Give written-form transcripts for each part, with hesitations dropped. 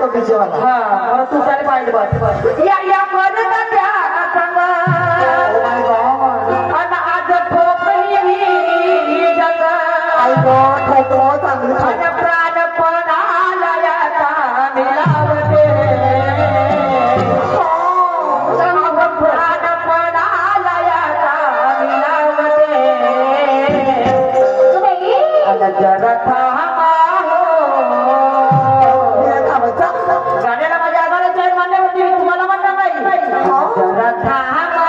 तो डीजे वाला हा तू सारे पाहिजे बस या मरत त्या संग ओ माय गॉड आणि आज ठोकली जग आई गॉड ठोको चांगली आणि प्राणपणाला याचा मिलावते प्राणपणाला याचा मिलावते आणि जरा थांबा गाण्याला माझ्या आगाला जय मान्यवरती तुम्हाला म्हणणार नाही जरा थांबा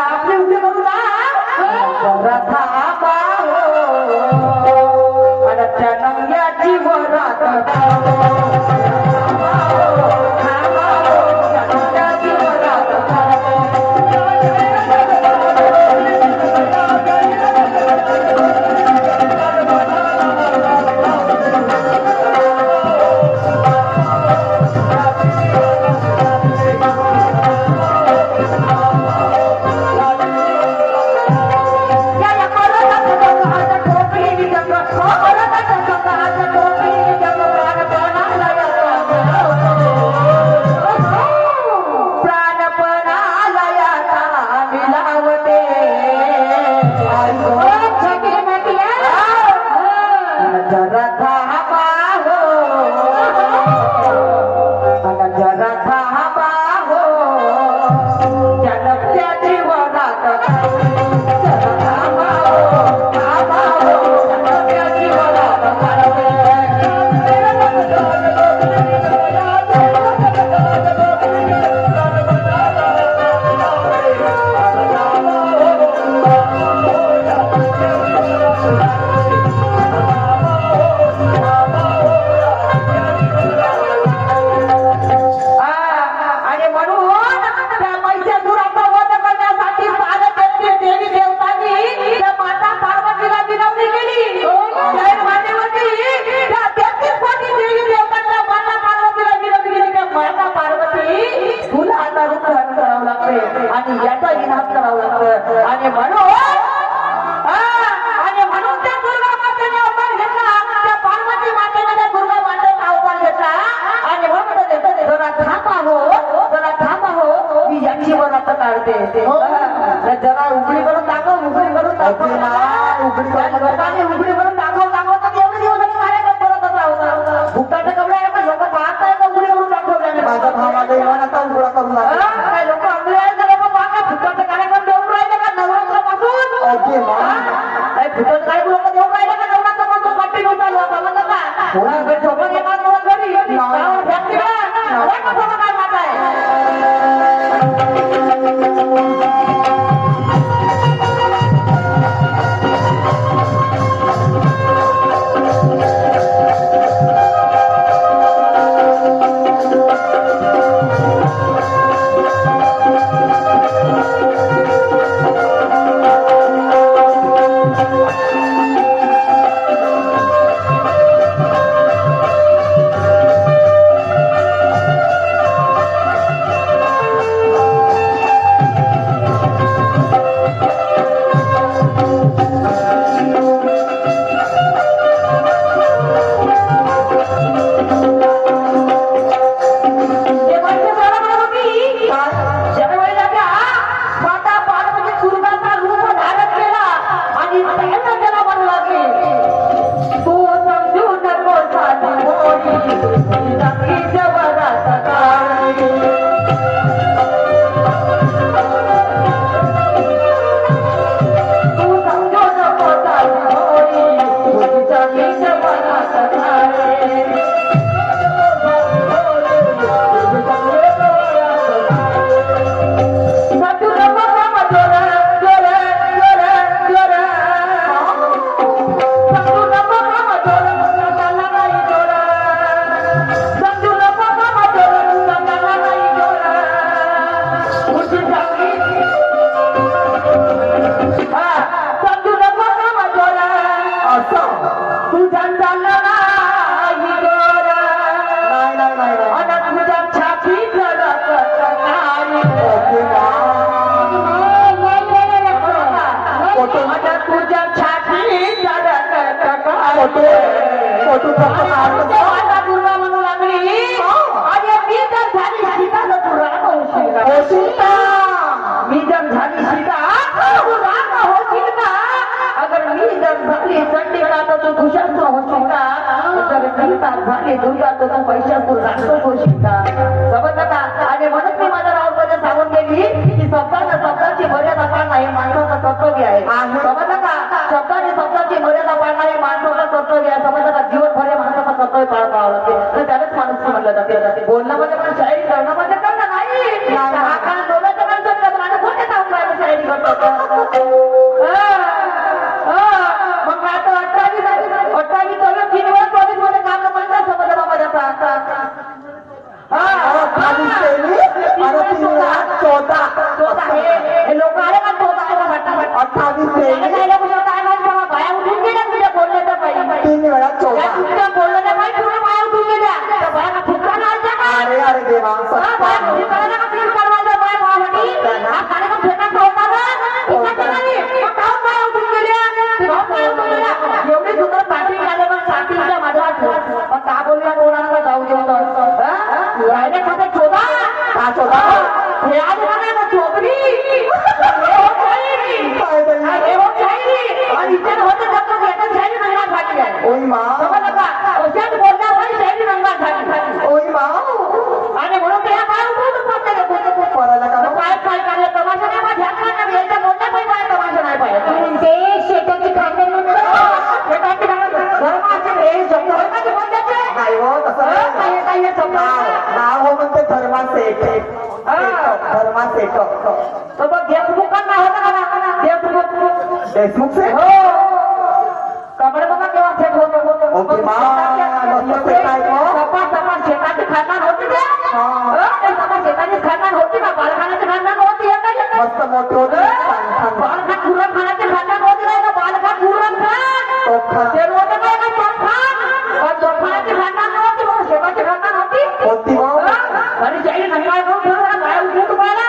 आपली उद्या करू ना जरा थांबा आणि त्या नंग्याची वरात आणि याचा इनाम करावा लागतं आणि म्हणून त्या दुर्गा मातेने अवतार घेतला त्या पार्वती मातेने त्या दुर्गा मातेचा अवतार घेतला आणि म्हणून जरा थांबा हो मी याची वरात काढते जरा उघडी करून दाखव उघडी करून दाखव तर एवढे दिवस कार्यक्रम करतच राहतो भुकटाचे कपडे आहे पण लोक पाहत आहे का उघडी करून दाखवल्याने माझा भावाला येऊन आता उघडा करून काय लोक अंगले आहेत लोक पाहता भुकटाचे कार्यक्रम देऊन राहिले का नवरात्रापासून फुटत काही लोक देऊन राहिले का नवरात्रापासून पाठी घेऊन चालू समजलं का झोपत येणार लोक घरी काय मात आहे मोठी फक्त काढतो. आता दुर्गा म्हणू लागली अरे मी जर झाली सीता तर तू राम होशील का? ओ सीता मी जर झाली सीता तू राम होशील का? अगर मी जर झाली चंडिका तर तू कुशासूर होशील का? जर मी तर झाली दुर्गा तर तू महिषासूर राक्षस होशील का? समजलं का? आणि म्हणून मी माझ्या रावमध्ये सांगून गेली की शब्दाची मर्यादा पाळणं हे माणसाचं कर्तव्य आहे. समजलं का? शब्दाची मर्यादा पाळणं हे माणसाचं कर्तव्य आहे. समजलं का? जीवनभर हे माणसाचं कर्तव्य पाळावं लागते. तर त्यालाच माणूस म्हणलं जाते. बोलणं म्हणजे पण शायरी करणं म्हणजे करणं नाही. हा काळ बोलायचं माणसं माझं कोणत्या सांगू शायरी करतो? मग आता 28 3 वेळा 24 मध्ये काम म्हणतात. समजलं बाबा त्याचा खाली केली आणि 3 14 हे लोक आले का 28 केली बाया उठून गेल्या तुझ्या बोलण्याच्या पाहिजे 3 वेळा 14. तुमच्या बोलण्याच्या पाहिजे तुझ्या बाया उठून गेल्या त्या बाया का फुटका लावायच्या का? अरे अरे देवा बाया घरी करायला का प्लीज करवायचं बाया भावासाठी? हा कार्यक्रम फेटायचा होता ना? इच्छाच नाही. मग काहून बाया उठून गेल्या? काहून बाया उठून गेल्या? एवढी सुंदर पाठी आले पण साठीच्या माझ्यात मग का बोलल्या कोणाला जाऊ देतो? राहिले खाते चोदा का 14? हे आज नाही मग चोपडी हे होत नाही. काय तरी हे होत नाही. आणि इथे होते जगतो घेतात शायरी रंगात झाली आहे. ओय मा समजलं का? अशाच बोलण्यावर शायरी रंगात झाली. ओय मा आणि म्हणून ते काय उठून पडते पराला का काय काय काय तमाशा नाही पाहिजे ध्यान याच्या बोलण्या पाहिजे काय तमाशा नाही पाहिजे. ते शेताची खांदे शेताची धर्माचे हे शब्द धर्माचे बोलण्याचे नाही हो तसं काय काय हे शब्द नाव हो म्हणते धर्मासेठ धर्मासेठ तर मग देशमुखांना होता का देशमुख देशमुख से हो कमरे बघा केव्हा सेट होतो ओके मा मस्त सेट आहे तो. सपाट शेताची खानदान होती का? हा. सपाट शेताची खानदान होती का? बालखानाची खानदान होती एका मस्त मोठे होते बालखान खुर्रम खानाची खानदान होती नाही का? बालखान खुर्रम खान ते होतं काय का तोफखान? पण तोफखानाची खानदान नव्हती मग शेताची खानदान होती. होती मग आणि जाई नंगाळ करून ठेवला काय उठून तुम्हाला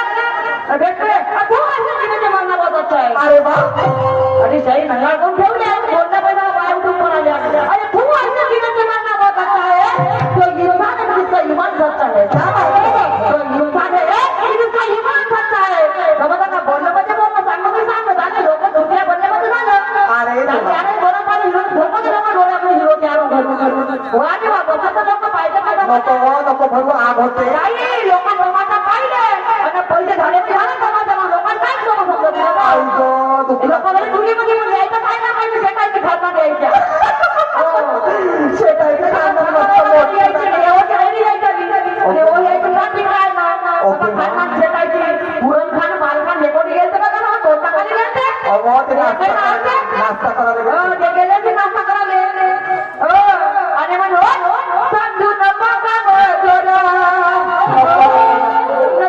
भेटले तू असं तिने मानना बहुत अच्छा आहे. अरे वा आणि शाही नंगाळ करून ठेवले बोलण्या पहिला बाय उठून पडाले अरे तू असं तिने मानना बहुत अच्छा है. तो इंसान है जिसका ईमान सच्चा है. तो इंसान है जिसका ईमान सच्चा है. समजा का बोलणं म्हणजे बोलणं सांगणं मी सांगत झालं लोक दुसऱ्या बोलण्यामध्ये झालं अरे त्याने बोलत आले हिरो झोपत लोक डोळ्यामध्ये हिरो तयार होऊन आणि वापरतात लोक पाहिजे का नको नको भरू आग होते नाही लोक जमाचा पाहिजे आणि पैसे झाले की झाले जमा लोकांना काय लोक आई समजत गं, दुखलं. लोकांना धुलीमध्ये यायचं काय ना पाहिजे शेताची खातात यायच्या शेताचं कांदा मस्त मोठं. अहो, ते नाश्ता करायला गेले.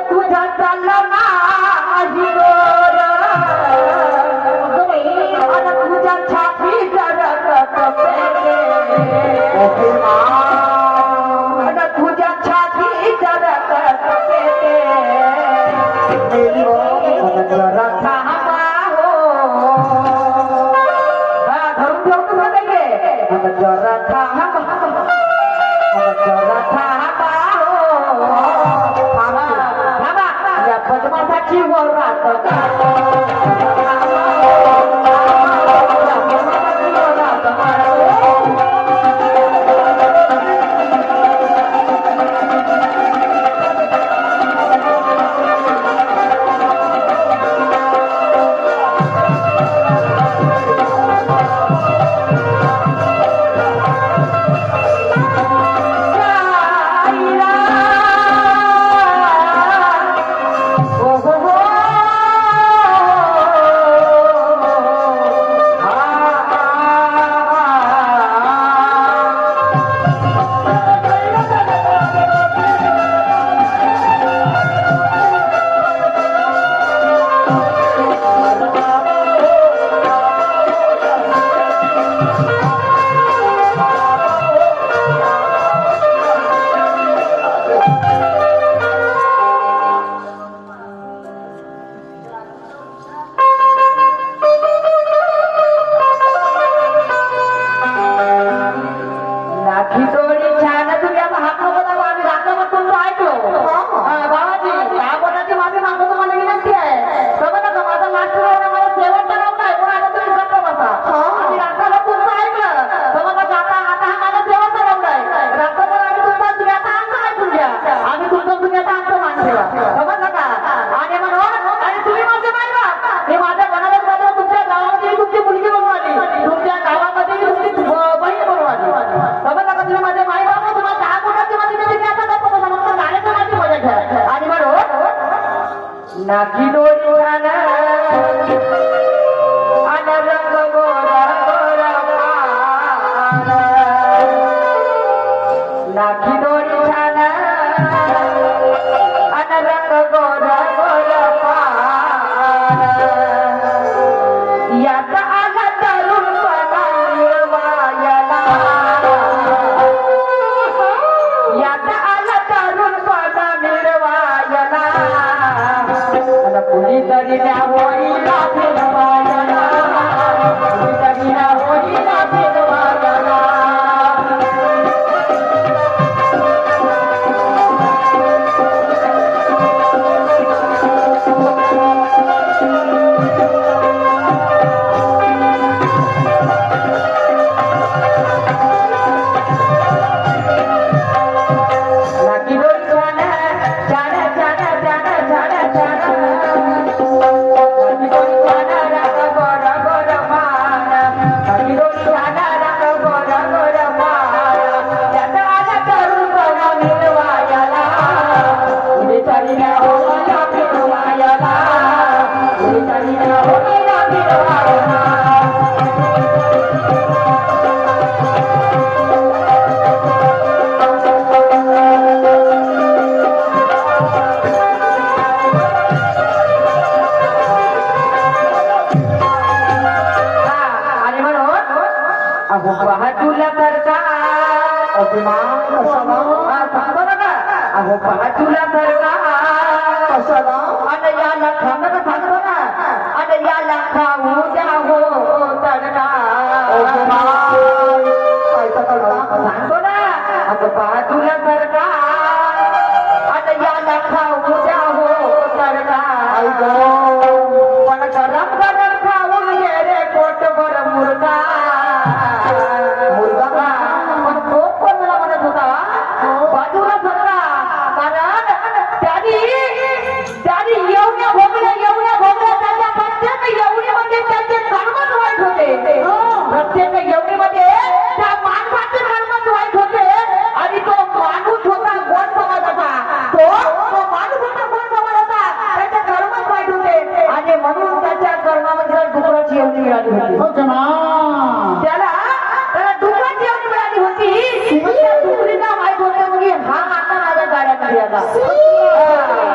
तुझ्या चालला तुझ्या छाती ओके मा तुझ्या छाती मेली हो जरा थांबा हो धरून ठेवतो सांगायचे जरा थांबा जरा थांबा हो थांबा या बदमाशाची वर अहो पहा तुला तर का अभिमान कशाला सांगतो ना का अहो पहा तुला तर का कशाला आणि याला खाणं सांगतो ना आणि याला खाऊ द्या हो तडका अभिमान कायचा करता सांगतो ना अगं पहा तुला तर का आणि याला खाऊ द्या हो तडका पण गरम गरम खाऊन ये रे पोटभर मुर्गा मुलगा पण तो पण मला म्हणत होता बाजूला सरका कारण त्यांनी एवढ्या भोगल्या त्याच्या प्रत्येक एवढीमध्ये त्यांचे कर्मच वाईट होते प्रत्येक एवढीमध्ये त्या माणसाचे कर्मच वाईट होते आणि तो माणूस होता गोड समाजाचा तो माणूस होता गोड समाजाचा त्याचे कर्मच वाईट होते आणि म्हणून त्याच्या कर्मामध्ये डुकराची एवढी मिळाली होती त्याला डुकराची एवढी मिळाली होती त्या डुकरीला माहित होतं म्हणजे हा आता माझ्या गाड्याकडे आला